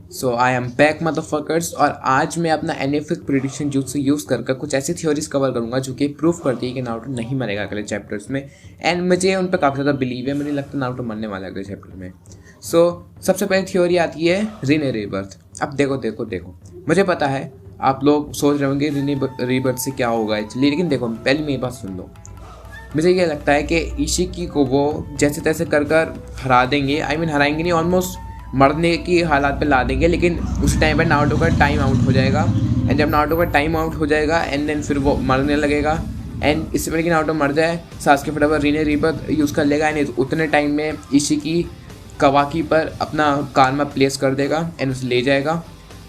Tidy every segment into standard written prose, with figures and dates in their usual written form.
So I am back motherfuckers, और आज मैं अपना एनएफएस प्रेडिक्शन jutsu यूज़ कर कुछ ऐसी थ्योरीज कवर करूंगा जो कि प्रूफ करती है कि नारुतो नहीं मरेगा अगले चैप्टर्स में। एंड मुझे उन पर काफ़ी ज़्यादा बिलीव है, मुझे लगता है नारुतो मरने वाला है अगले चैप्टर में। सो सबसे पहले थ्योरी आती है रीने रीबर्थ। अब देखो मुझे पता है आप लोग सोच रहे होंगे रीने रीबर्थ से क्या होगा एक्चुअली, लेकिन देखो पहले मेरी बात सुन लो। मुझे ये लगता है कि इशिकी को वो जैसे तैसे कर हरा देंगे, हराएंगे नहीं, ऑलमोस्ट मरने की हालात पे ला देंगे, लेकिन उस टाइम पर नारुतो का टाइम आउट हो जाएगा। एंड जब नारुतो का टाइम आउट हो जाएगा एंड देन फिर वो मरने लगेगा। एंड इससे पहले कि नारुतो मर जाए सासुके फटाफट रीने रीबर्थ यूज़ कर लेगा एंड उतने टाइम में इशिकी कवाकी पर अपना कारमा प्लेस कर देगा एंड उसे ले जाएगा।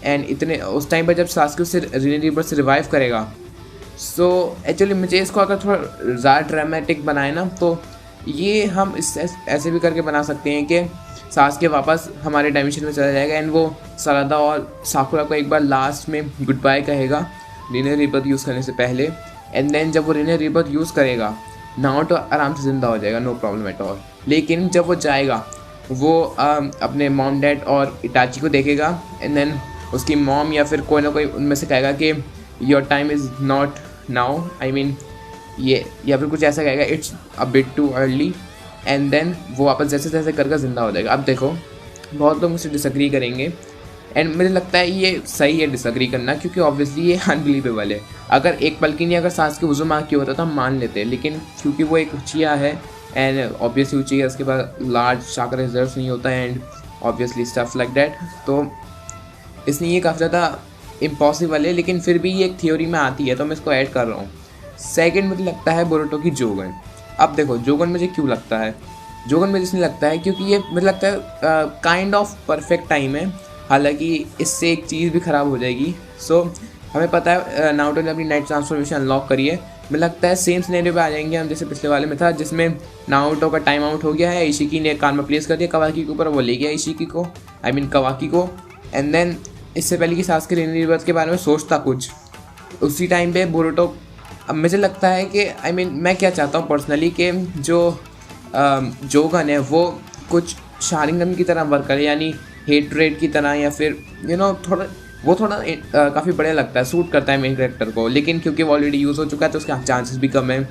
एंड इतने उस टाइम पर जब सासुके उसे रीने रीबर्थ से रिवाइव करेगा, सो एक्चुअली मुझे इसको अगर थोड़ा ज़्यादा ड्रामेटिक बनाए ना, तो ये हम इस ऐसे भी करके बना सकते हैं कि सासुके वापस हमारे डायमेंशन में चला जाएगा एंड वो सरादा और साकुरा को एक बार लास्ट में गुड बाय कहेगा रीने रीबर्थ यूज़ करने से पहले। एंड देन जब वो रीने रीबर्थ यूज़ करेगा नारुतो आराम से ज़िंदा हो जाएगा, नो प्रॉब्लम एट ऑल। लेकिन जब वो जाएगा वो अपने मॉम डैड और इटाची को देखेगा एंड देन उसकी मॉम या फिर कोई ना कोई उनमें से कहेगा कि your time is not now, ये या फिर कुछ ऐसा कहेगा, it's a bit too early. And then वो वापस जैसे तैसे कर ज़िंदा हो जाएगा। अब देखो बहुत लोग मुझसे डिसएग्री करेंगे एंड मुझे लगता है ये सही है डिसएग्री करना, क्योंकि ऑब्वियसली ये अनबिलीवेबल है। अगर एक पल की नहीं अगर सांस के उज़ुमाकी होता तो हम मान लेते, लेकिन क्योंकि वो एक उचिया है एंड ऑब्वियसली उचिया उसके पास लार्ज चाकर रिजर्व नहीं होता and obviously stuff like that, तो इसलिए ये काफ़ी ज़्यादा इम्पॉसिबल है। लेकिन फिर भी ये एक थ्योरी में आती है तो मैं इसको ऐड कर रहा हूँ। सेकंड मुझे लगता है बोरुतो की जोगन। अब देखो जोगन मुझे क्यों लगता है, जोगन मुझे इसलिए लगता है क्योंकि ये मुझे लगता है काइंड ऑफ परफेक्ट टाइम है। हालांकि इससे एक चीज़ भी ख़राब हो जाएगी। सो हमें पता है नारुतो ने अपनी नाइट ट्रांसफॉर्मेशन अनलॉक करी है, मुझे लगता है सेम सिनेरियो पे आ जाएंगे हम जैसे पिछले वाले में था, जिसमें नारुतो का टाइम आउट हो गया है, इशिकी ने कानमा प्लेस कर दिया कवाकी के ऊपर, वो ले गया इशिकी को कवाकी को। एंड देन इससे पहले कि सासुके रीने रीबर्थ के बारे में सोचता कुछ, उसी टाइम पे बोरुतो। अब मुझे लगता है कि मैं क्या चाहता हूँ पर्सनली कि जो जोगन है वो कुछ शारिंगन की तरह वर्क करे, यानी हेटरेट की तरह, या फिर थोड़ा काफ़ी बढ़िया लगता है, सूट करता है मेन कैरेक्टर को। लेकिन क्योंकि वो ऑलरेडी यूज़ हो चुका है तो उसके चांसेस भी कम है।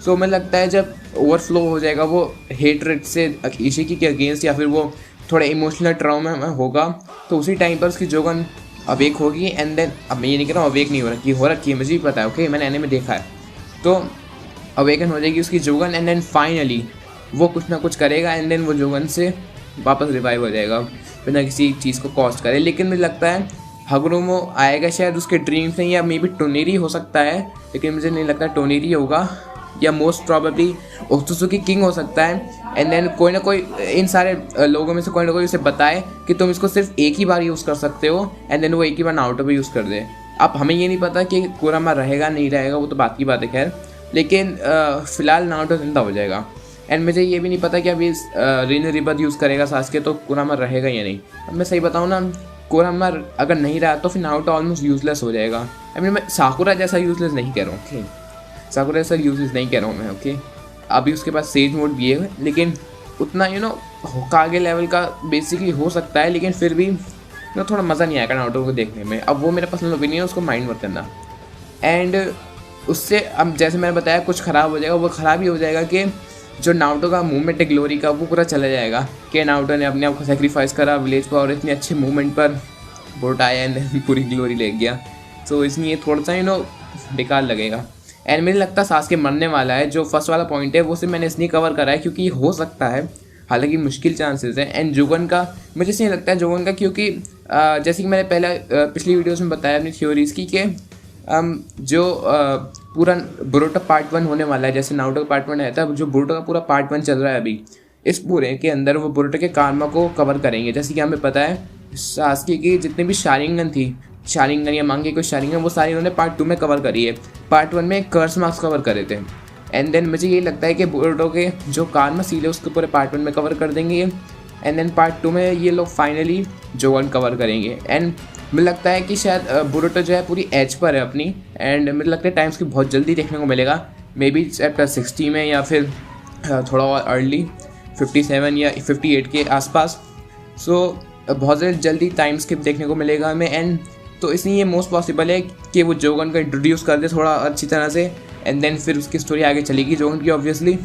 सो मुझे लगता है जब ओवरफ्लो हो जाएगा वो हेटरेट से इशिकी के अगेंस्ट, या फिर वो थोड़ा इमोशनल ट्रॉमा में होगा, तो उसी टाइम पर उसकी जोगन अवेक होगी। एंड देन अब मैं ये नहीं कह रहा हूँ अवेक नहीं हो रखी है, मुझे भी पता है, ओके, मैंने एनीमे देखा है। तो अवेकन हो जाएगी उसकी जोगन एंड देन फाइनली वो कुछ ना कुछ करेगा एंड देन वो जोगन से वापस रिवाइव हो जाएगा बिना किसी चीज़ को कॉस्ट करे। लेकिन मुझे लगता है हगुरुमो आएगा शायद उसके ड्रीम से, या मे बी टोनेरी हो सकता है, लेकिन मुझे नहीं लगता टोनेरी होगा, या मोस्ट प्रॉबेबली ओत्सुकी किंग हो सकता है। एंड देन कोई ना कोई इन सारे लोगों में से कोई ना कोई उसे बताए कि तुम इसको सिर्फ एक ही बार यूज़ कर सकते हो, एंड देन वो एक ही बार नारुतो पे यूज़ कर दे। अब हमें ये नहीं पता कि कुरामा रहेगा नहीं रहेगा, वो तो बात की बात है खैर, लेकिन फ़िलहाल नारुतो जिंदा हो जाएगा। एंड मुझे ये भी नहीं पता कि अभी रीने रीबर्थ यूज़ करेगा सासुके तो कुरामा रहेगा या नहीं। अब मैं सही बताऊँ ना, कुरामा अगर नहीं रहा तो फिर नारुतो ऑलमोस्ट यूजलेस हो जाएगा। मैं साकुरा जैसा यूजलेस नहीं कह रहा हूँ, ओके, साकुरा जैसा यूजलेस नहीं कह रहा हूँ मैं, ओके। अभी उसके पास सेज मोड भी है, लेकिन उतना होकागे लेवल का बेसिकली हो सकता है, लेकिन फिर भी थोड़ा मज़ा नहीं आएगा नारुतो को देखने में। अब वो मेरा पर्सनल ओपिनियन है, उसको माइंड मत करना। एंड उससे अब जैसे मैंने बताया कुछ ख़राब हो जाएगा, वो ख़राब ही हो जाएगा कि जो नारुतो का मूवमेंट है ग्लोरी का वो पूरा चला जाएगा कि नारुतो ने अपने आप को सेक्रीफाइस करा विलेज पर और इतने अच्छे मूवमेंट पर बोट आया एंड पूरी ग्लोरी ले गया। सो इसलिए थोड़ा सा बेकार लगेगा। एंड मुझे लगता है सासुके मरने वाला है। जो फर्स्ट वाला पॉइंट है वो सिर्फ मैंने इसलिए कवर करा है क्योंकि ये हो सकता है, हालांकि मुश्किल चांसेस है। एंड जोगन का मुझे इसलिए लगता है जोगन का क्योंकि जैसे कि मैंने पहले पिछली वीडियोस में बताया अपनी थ्योरीज़ की कि जो पूरा बोरुतो पार्ट 1 होने वाला है, जैसे नारुतो का पार्ट 1 है, तब जो बोरुतो का पूरा पार्ट 1 चल रहा है अभी, इस पूरे के अंदर वो बोरुतो के कारमा को कवर करेंगे। जैसे कि हमें पता है सासुके की जितनी भी शारिंगन थी, शारिंगन या मांगे कोई शारिंगन, वो सारी उन्होंने पार्ट 2 में कवर करी है। पार्ट 1 में कर्स मार्क्स कवर करे थे। एंड देन मुझे ये लगता है कि बोरुतो के जो कारमा सील है उसको पूरे पार्ट 1 में कवर कर देंगे एंड देन पार्ट 2 में ये लोग फाइनली जोगन कवर करेंगे। एंड मुझे लगता है कि शायद बोरुतो जो है पूरी एज पर है अपनी, एंड मुझे लगता है टाइम्स की बहुत जल्दी देखने को मिलेगा, मे बी चैप्टर 60 में या फिर थोड़ा और अर्ली 57 या 58 के आसपास। सो बहुत जल्दी टाइम स्किप देखने को मिलेगा हमें। एंड तो इसलिए ये मोस्ट पॉसिबल है कि वो जोगन को इंट्रोड्यूस कर दे थोड़ा अच्छी तरह से, एंड देन फिर उसकी स्टोरी आगे चलेगी जोगन की ऑब्वियसली।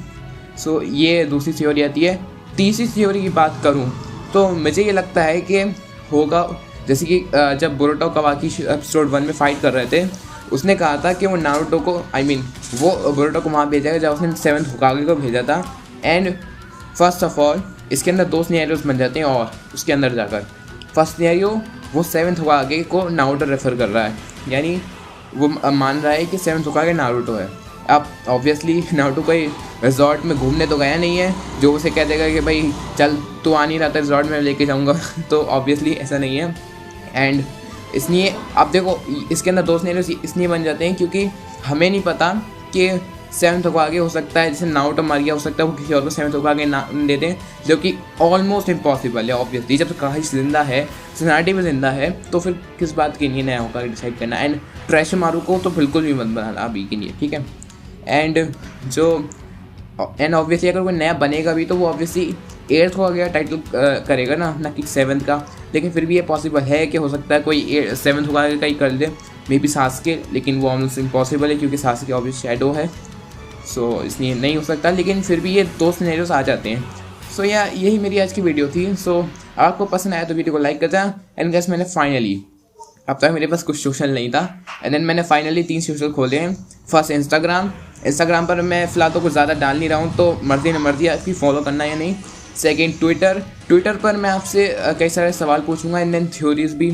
सो ये दूसरी थ्योरी आती है। तीसरी थ्योरी की बात करूँ तो मुझे ये लगता है कि होगा जैसे कि जब बोरुतो कावाकी एपिसोड 1 में फाइट कर रहे थे, उसने कहा था कि वो नारुतो को वो बोरुतो को वहाँ भेजा जब उसने 7th होकागे को भेजा था। एंड फर्स्ट ऑफ ऑल इसके अंदर 2 सिनेरियोस बन जाते हैं, और उसके अंदर जाकर फर्स्ट सिनेरियो वो 7th होकागे को नारुतो रेफर कर रहा है, यानी वो मान रहा है कि 7th होकागे नारुतो है। अब ऑब्वियसली नारुतो कोई रिजॉर्ट में घूमने तो गया नहीं है जो उसे कह देगा कि भाई चल तू आ नहीं रहा था रिजॉर्ट में लेके जाऊँगा तो ऑब्वियसली ऐसा नहीं है। एंड इसलिए आप देखो इसके अंदर 2 सिनेरियोस इसलिए बन जाते हैं क्योंकि हमें नहीं पता कि 7th होकागे हो सकता है, जैसे नारुतो मर गया हो सकता है वो किसी और को 7th होकागे ना दे दें, जो कि ऑलमोस्ट इम्पॉसिबल है ऑब्वियसली। जब काशी जिंदा है, सिनाटी में जिंदा है, तो फिर किस बात के लिए नया होकागे डिसाइड करना। एंड ट्रेशमारू को तो बिल्कुल भी मत बनाना अभी के लिए, ठीक है। एंड ऑब्वियसली अगर कोई नया बनेगा भी तो वो ऑब्वियसली 8th होकागे टाइटल करेगा ना कि 7th का। लेकिन फिर भी ये पॉसिबल है कि हो सकता है कोई 7th होकागे का ही कर दे, मे बी सासके, लेकिन वो ऑलमोस्ट इम्पॉसिबल है क्योंकि सासके ऑब्वियस शैडो है, सो इसलिए नहीं हो सकता। लेकिन फिर भी ये 2 सिनेरियोस आ जाते हैं। सो यही मेरी आज की वीडियो थी। सो आपको पसंद आया तो वीडियो को लाइक कर दें। एंड गैस मैंने फाइनली, अब तक मेरे पास कुछ सोशल नहीं था, एंड देन मैंने फाइनली 3 सोशल खोले हैं। फर्स्ट इंस्टाग्राम पर मैं फ़िलहाल तो कुछ ज़्यादा डाल नहीं रहा हूँ, तो मर्जी आपकी फॉलो करना या नहीं। सेकेंड ट्विटर पर मैं आपसे कई सारे सवाल पूछूंगा, एंड देन थ्योरीज भी।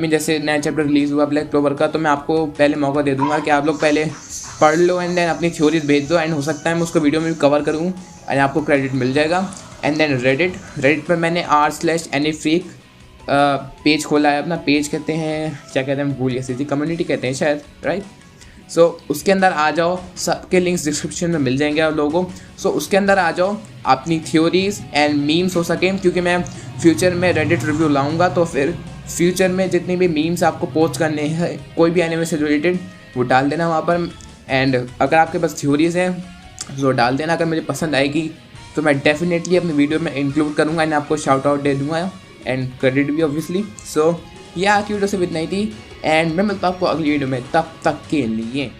जैसे नया चैप्टर रिलीज़ हुआ ब्लैक क्लोवर का, तो मैं आपको पहले मौका दे दूंगा कि आप लोग पहले पढ़ लो एंड देन अपनी थ्योरीज भेज दो, एंड हो सकता है मैं उसको वीडियो में भी कवर करूँ एंड आपको क्रेडिट मिल जाएगा। एंड देन रेडिट पर मैंने r/anifreak पेज खोला है अपना। पेज कहते हैं, क्या कहते हैं भूल गया, कम्युनिटी कहते हैं शायद, राइट। सो उसके अंदर आ जाओ, सबके लिंक्स डिस्क्रिप्शन में मिल जाएंगे आप लोगों को। सो उसके अंदर आ जाओ, अपनी थ्योरीज एंड मीम्स हो सकें, क्योंकि मैं फ्यूचर में रेडिट रिव्यू लाऊंगा, तो फिर फ्यूचर में जितनी भी मीम्स आपको पोस्ट करने हैं कोई भी एनिमे से रिलेटेड वो डाल देना वहाँ पर। एंड अगर आपके पास थ्योरीज हैं तो डाल देना, अगर मुझे पसंद आएगी तो मैं डेफिनेटली अपनी वीडियो में इंक्लूड करूँगा एंड आपको शाउट आउट दे दूँगा एंड क्रेडिट भी ऑब्वियसली। सो आज की वीडियो से इतना ही थी, एंड मैं मिलता हूँ आपको अगली वीडियो में, तब तक के लिए।